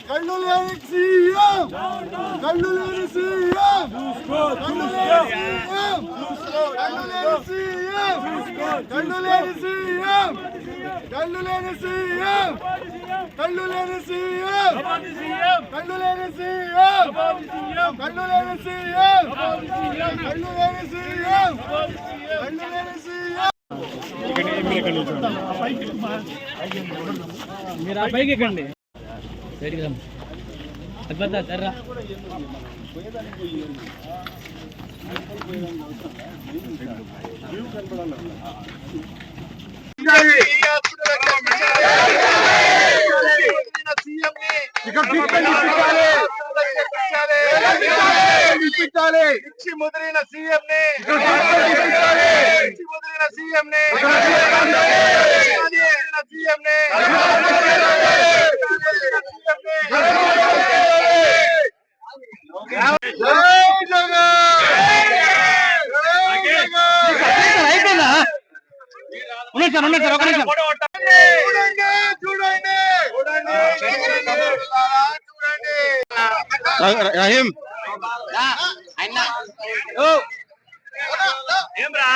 కళ్ళులేని CM కళ్ళులేని CM కళ్ళులేని CM కళ్ళులేని సీఎం కళ్ళులేని సీఎం కళ్ళులేని సీఎం కళ్ళులేని సీఎం కళ్ళులేని సీఎం కళ్ళులేని సీఎం మీరు ఆ పైకి ఎక్కండి అక్బర్ తర్రా ముద్రైన సీఎం ని ముద్రైన సీఎం ని సీఎం ని అయిపోయిందా ఉన్నాయి సార్ ఉన్నాయి సార్ ఒక నిమిషం రహీం ఏం రా